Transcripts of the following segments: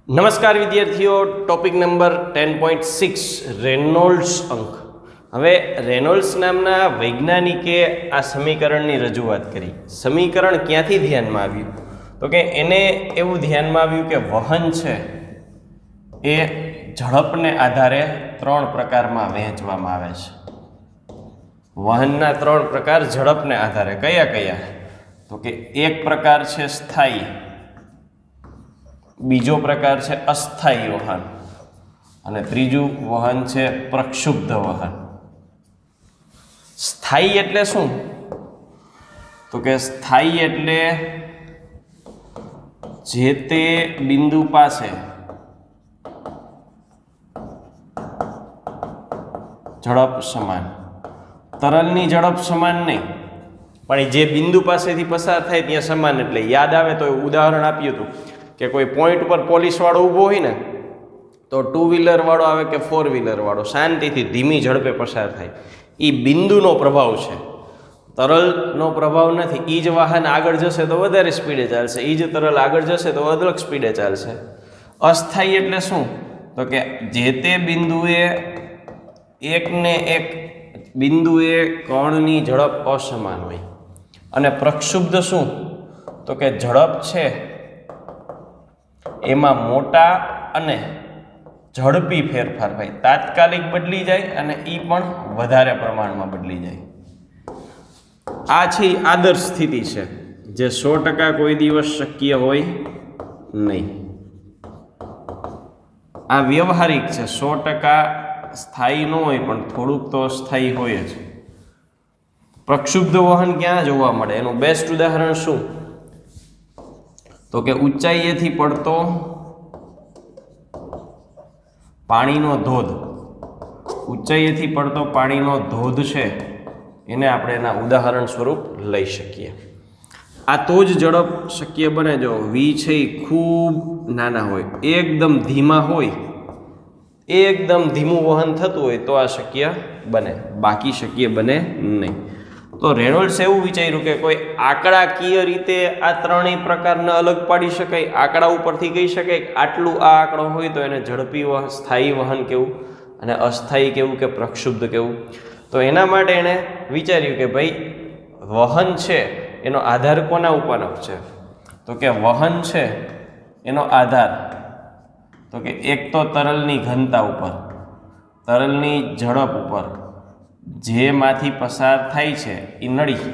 નમસ્કાર વિદ્યાર્થીઓ, topic number 10.6 Reynolds અંક. હવે રેનોલ્ડ્સ નામના વૈજ્ઞાનિકે આ સમીકરણની રજૂઆત કરી. સમીકરણ ક્યાંથી ધ્યાનમાં આવ્યું? તો કે એને એવું ધ્યાનમાં આવ્યું કે વહન છે એ ઝડપને આધારે ત્રણ પ્રકારમાં વહેંચવામાં આવે છે. વહનના ત્રણ પ્રકાર ઝડપને આધારે કયા કયા? તો કે એક પ્રકાર છે સ્થાયી, બીજો પ્રકાર છે અસ્થાયી વહન અને ત્રીજું વહન છે પ્રક્ષુબ્ધ વહન. સ્થાયી એટલે શું? તો કે સ્થાયી એટલે જે તે બિંદુ પાસે ઝડપ સમાન. તરલની ઝડપ સમાન નહીં, પણ જે બિંદુ પાસેથી પસાર થાય ત્યાં સમાન. એટલે યાદ આવે તો ઉદાહરણ આપ્યું હતું કે કોઈ પોઈન્ટ ઉપર પોલીસવાળો ઊભો હોય ને તો 2 વ્હીલર વાળો આવે કે 4 વ્હીલર વાળો શાંતિથી ધીમી ઝડપે પસાર થાય. એ બિંદુનો પ્રભાવ છે, તરલનો પ્રભાવ નથી. એ જ વાહન આગળ જશે તો વધારે સ્પીડે ચાલશે, એ જ તરલ આગળ જશે તો અલગ સ્પીડે ચાલશે. અસ્થાયી એટલે શું? તો કે જે તે બિંદુએ એકને એક બિંદુએ કણની ઝડપ અસમાન હોય. અને પ્રક્ષુબ્ધ શું? તો કે ઝડપ છે એમાં મોટા અને ઝડપી ફેરફાર થાય, તાત્કાલિક બદલી જાય અને એ પણ વધારે પ્રમાણમાં બદલી જાય. આ છે આદર્શ સ્થિતિ છે, જે 100% કોઈ દિવસ શક્ય હોય નહીં. આ વ્યવહારિક છે, 100% સ્થાયી ન હોય પણ થોડુંક તો અસ્થાયી હોય જ. પ્રક્ષુબ્ધ વહન ક્યાં જોવા મળે? એનું બેસ્ટ ઉદાહરણ શું? તો કે ઊંચાઈએથી પડતો પાણીનો ધોધ. ઊંચાઈએથી પડતો પાણીનો ધોધ છે એને આપણે એના ઉદાહરણ સ્વરૂપ લઈ શકીએ. આ તો જ ઝડપ શક્ય બને જો વી છે એ ખૂબ નાના હોય, એકદમ ધીમા હોય, એકદમ ધીમું વહન થતું હોય તો આ શક્ય બને, બાકી શક્ય બને નહીં. તો રેનોલ્ડ્સે એવું વિચાર્યું કે કોઈ આંકડાકીય રીતે આ ત્રણેય પ્રકારને અલગ પાડી શકાય, આંકડા ઉપરથી કહી શકાય કે આટલું આ આંકડો હોય તો એને ઝડપી વહન, સ્થાયી વહન કેવું અને અસ્થાયી કેવું કે પ્રક્ષુબ્ધ કેવું. તો એના માટે એણે વિચાર્યું કે ભાઈ વહન છે એનો આધાર કોના ઉપર છે? તો કે વહન છે એનો આધાર તો કે એક તો તરલની ઘનતા ઉપર, તરલની ઝડપ ઉપર, જેમાંથી પસાર થાય છે એ નળી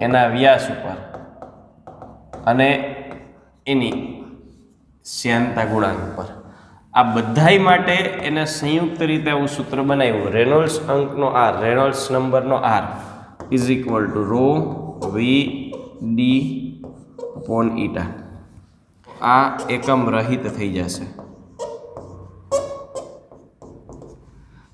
એના વ્યાસ ઉપર અને એની શ્યાનતા ગુણાંક ઉપર. આ બધાય માટે એને સંયુક્ત રીતે આવું સૂત્ર બનાવ્યું. રેનોલ્ડ્સ અંકનો આર, રેનોલ્ડ્સ નંબરનો R is equal to ρ V D upon eta. આ એકમ રહિત થઈ જશે.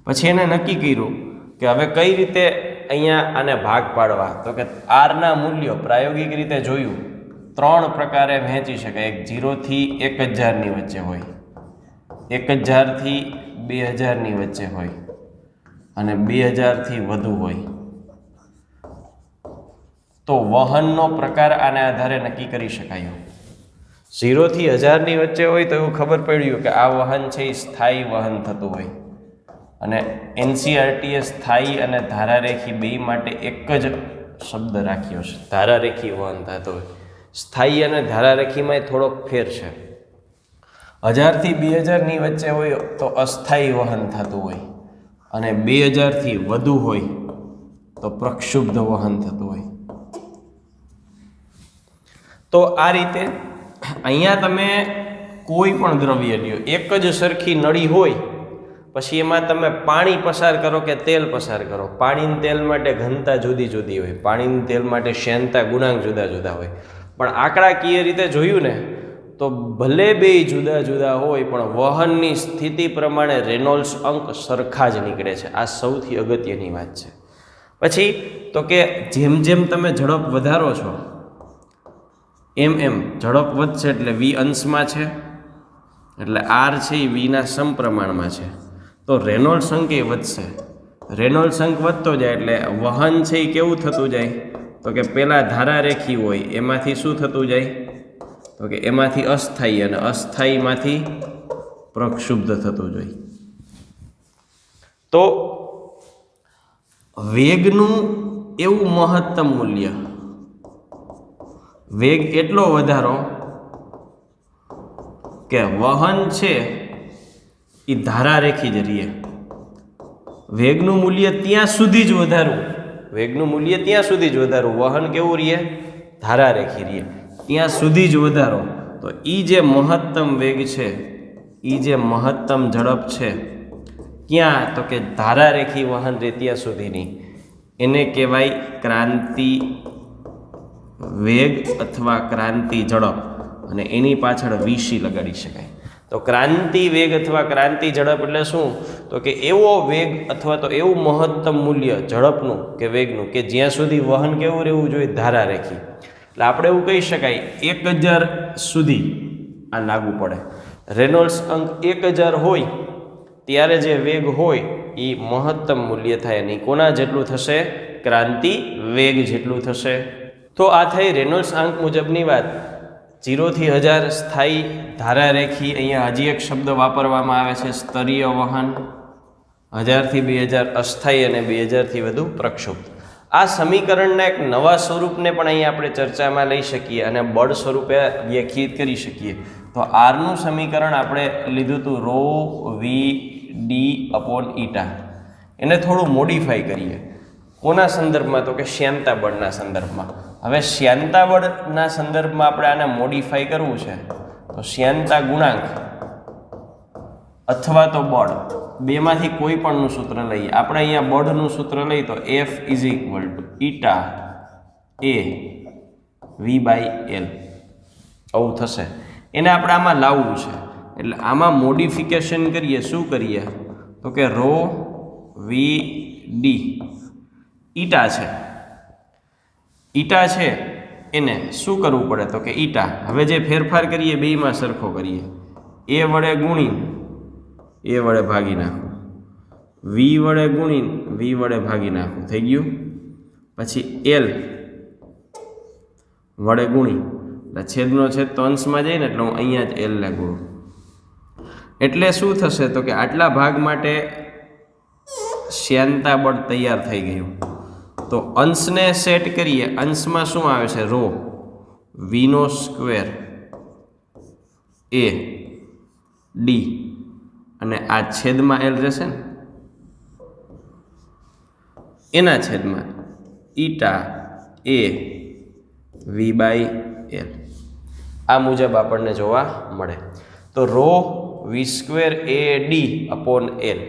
પછી એને નક્કી કર્યું કે હવે કઈ રીતે અહીંયા આને ભાગ પાડવા. તો કે આરના મૂલ્યો પ્રાયોગિક રીતે જોયું 3 પ્રકારે વહેંચી શકાય. એક 0 થી 1000 વચ્ચે હોય, 1000 થી 2000 વચ્ચે હોય અને 2000 થી વધુ હોય. તો વહનનો પ્રકાર આના આધારે નક્કી કરી શકાય. 0 થી 1000 વચ્ચે હોય તો એવું ખબર પડ્યું કે આ વહન છે એ સ્થાયી વહન થતું હોય. અને એનસીઆરટીએ સ્થાયી અને ધારારેખી બે માટે એક જ શબ્દ રાખ્યો છે, ધારારેખી વહન થતો હોય. સ્થાયી અને ધારારેખીમાં થોડોક ફેર છે. 1000 થી 2000 વચ્ચે હોય તો અસ્થાયી વહન થતું હોય અને 2000 થી વધુ હોય તો પ્રક્ષુબ્ધ વહન થતું હોય. તો આ રીતે અહીંયા તમે કોઈ પણ દ્રવ્ય લ્યો, એક જ સરખી નળી હોય, પછી એમાં તમે પાણી પસાર કરો કે તેલ પસાર કરો, પાણી તેલ માટે ઘનતા જુદી જુદી હોય, પાણી તેલ માટે શ્યાનતા ગુણાંક જુદા જુદા હોય. પણ આંકડાકીય રીતે જોયું ને તો ભલે બે જુદા જુદા હોય પણ વહનની સ્થિતિ પ્રમાણે રેનોલ્ડ્સ અંક સરખા જ નીકળે છે. આ સૌથી અગત્યની વાત છે. પછી તો કે જેમ જેમ તમે ઝડપ વધારો છો એમ એમ ઝડપ વધશે એટલે વી અંશમાં છે, એટલે આર છે એ વીના સમપ્રમાણમાં છે. તો રેનોલ્ડ્સ અંક એ વધશે. રેનોલ્ડ્સ અંક વધતો જાય એટલે વહન છે એ કેવું થતું જાય? તો કે પહેલાં ધારારેખી હોય એમાંથી શું થતું જાય? તો કે એમાંથી અસ્થાયી અને અસ્થાયીમાંથી પ્રક્ષુબ્ધ થતું જોઈએ. તો વેગનું એવું મહત્તમ મૂલ્ય, વેગ એટલો વધારો કે વહન છે એ ધારારેખી જ રહીએ. વેગનું મૂલ્ય ત્યાં સુધી જ વધારવું, વેગનું મૂલ્ય ત્યાં સુધી જ વધારવું, વહન કેવું રહીએ? ધારારેખી રહીએ. ત્યાં સુધી જ વધારો. તો એ જે મહત્તમ વેગ છે, એ જે મહત્તમ ઝડપ છે, ક્યાં? તો કે ધારારેખી વહન રે ત્યાં સુધીની, એને કહેવાય ક્રાંતિ વેગ અથવા ક્રાંતિ ઝડપ, અને એની પાછળ વીસી લગાડી શકાય. તો ક્રાંતિ વેગ અથવા ક્રાંતિ ઝડપ એટલે શું? તો કે એવો વેગ અથવા તો એવું મહત્તમ મૂલ્ય ઝડપનું કે વેગનું કે જ્યાં સુધી વહન કેવું રહેવું જોઈએ? ધારારેખી. એટલે આપણે એવું કહી શકાય 1000 સુધી આ લાગુ પડે. રેનોલ્ડ્સ અંક 1000 હોય ત્યારે જે વેગ હોય એ મહત્તમ મૂલ્ય થાય, અને કોના જેટલું થશે? ક્રાંતિ વેગ જેટલું થશે. તો આ થઈ રેનોલ્ડ્સ અંક મુજબની વાત. 0 થી 1000 સ્થાયી ધારારેખી. અહીંયા હજી એક શબ્દ વાપરવામાં આવે છે, સ્તરીય વહન. 1000 થી 2000 અસ્થાયી અને 2000 થી વધુ પ્રક્ષુબ્ધ. આ સમીકરણના એક નવા સ્વરૂપને પણ અહીંયા આપણે ચર્ચામાં લઈ શકીએ અને બળ સ્વરૂપે વ્યાખ્યાયિત કરી શકીએ. તો આરનું સમીકરણ આપણે લીધું હતું ρ વી ડી અપોન ઈટા. એને થોડું મોડિફાઈ કરીએ. કોના સંદર્ભમાં? તો કે શ્યાનતા બળના સંદર્ભમાં. હવે શ્યાનતા બળના સંદર્ભમાં આપણે આને મોડિફાઈ કરવું છે, તો શ્યાનતા ગુણાંક અથવા તો બળ બેમાંથી કોઈ પણનું સૂત્ર લઈએ. આપણે અહીંયા બળનું સૂત્ર લઈએ તો F is equal to eta A V/L આવું થશે. એને આપણે આમાં લાવવું છે, એટલે આમાં મોડિફિકેશન કરીએ. શું કરીએ? તો કે ρ વી ડી ઈટા છે, ઈટા છે એને શું કરવું પડે? તો કે ઈટા હવે જે ફેરફાર કરીએ બેયમાં સરખો કરીએ. એ વડે ગુણી એ વડે ભાગી નાખવું, વી વડે ગુણી વી વડે ભાગી નાખવું, થઈ ગયું. પછી એલ વડે ગુણી, એટલે છેદનો છેદ તો અંશમાં જાય ને, એટલે હું અહીંયા જ એલને ગુણું. એટલે શું થશે? તો કે આટલા ભાગ માટે શ્યાનતા બળ તૈયાર થઈ ગયું. તો અંશને સેટ કરીએ. અંશમાં શું આવે છે? ρ વીનો સ્ક્વેર એ ડી, અને આ છેદમાં એલ રહેશે ને, એના છેદમાં ઈટા એ V/L. આ મુજબ આપણને જોવા મળે. તો ρ V² એ ડી અપોન એલ.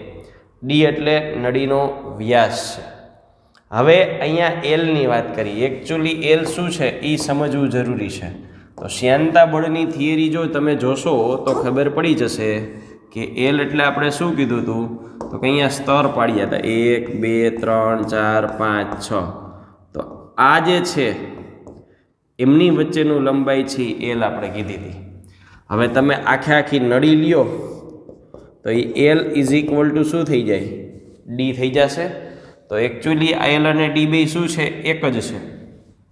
ડી એટલે નળીનો વ્યાસ છે. હવે અહીંયા એલની વાત કરીએ. એકચ્યુઅલી એલ શું છે એ સમજવું જરૂરી છે. તો શ્યાનતા બળની થિયરી જો તમે જોશો તો ખબર પડી જશે કે એલ એટલે આપણે શું કીધું હતું? તો કે અહીંયા સ્તર પાડ્યા હતા 1 2 3 4 5 6. તો આ જે છે એમની વચ્ચેનું લંબાઈ છે એલ આપણે કીધી હતી. હવે તમે આખી નળી લ્યો તો એ એલ ઇઝ ઇક્વલ ટુ શું થઈ જાય? ડી થઈ જશે. તો એકચ્યુઅલી એલ અને ડી બે શું છે? એક જ છે,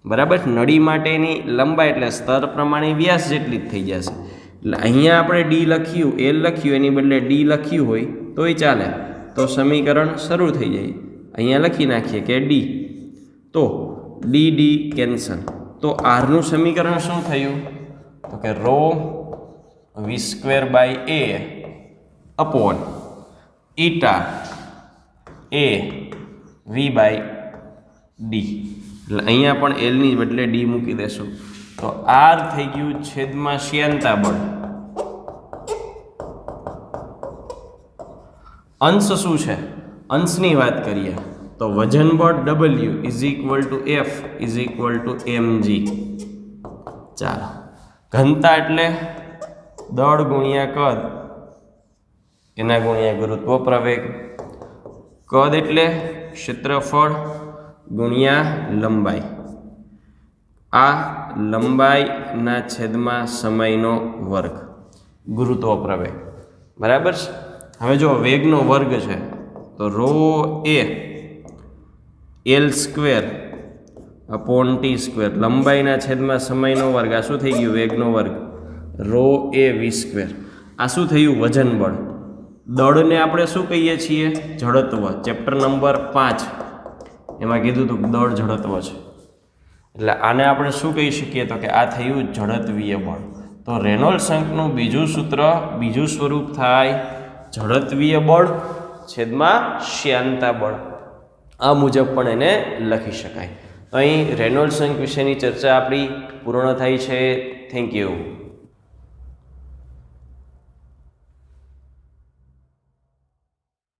બરાબર. નળી માટેની લંબાઈ એટલે સ્તર પ્રમાણે વ્યાસ જેટલી જ થઈ જશે. એટલે અહીંયા આપણે ડી લખ્યું, એલ લખ્યું, એની બદલે ડી લખ્યું હોય તોય ચાલે. તો સમીકરણ શરૂ થઈ જાય. અહીંયા લખી નાખીએ કે ડી, તો ડી ડી કેન્સલ. તો આરનું સમીકરણ શું થયું? તો કે ρ V²/A અપોન ઈટા એ V/D. એટલે અહીંયા પણ એલની બદલે ડી મૂકી દેશું. તો આર થઈ ગયું છેદમાં શ્યાનતા બળ. અંશ શું છે? અંશની વાત કરીએ તો વજન બળ W is equal two F is equal two mg. ચાલો, ઘનતા એટલે દળ ગુણ્યા કદ એના ગુણ્યા ગુરુત્વ પ્રવેગ. કદ એટલે ક્ષેત્રફળ ગુણ્યા લંબાઈ. આ લંબાઈના છેદમાં સમયનો વર્ગ, ગુરુત્વ પ્રવેગ, બરાબર છે. હવે જો વેગનો વર્ગ છે તો ρ એ L² અપોન T². લંબાઈના છેદમાં સમયનો વર્ગ. આ શું થઈ ગયું? વેગનો વર્ગ. રો એ વી સ્ક્વેર. આ શું થયું? વજન બળ. દળને આપણે શું કહીએ છીએ? જડત્વ. ચેપ્ટર નંબર 5 એમાં કીધું હતું દળ જડત્વ છે. એટલે આને આપણે શું કહી શકીએ? તો કે આ થયું જડત્વીય બળ. તો રેનોલ્ડ્સ અંકનું બીજું સૂત્ર, બીજું સ્વરૂપ થાય જડત્વીય બળ છેદમાં શ્યાનતા બળ. આ મુજબ પણ એને લખી શકાય. અહીં રેનોલ્ડ્સ અંક વિશેની ચર્ચા આપણી પૂર્ણ થાય છે. Thank you.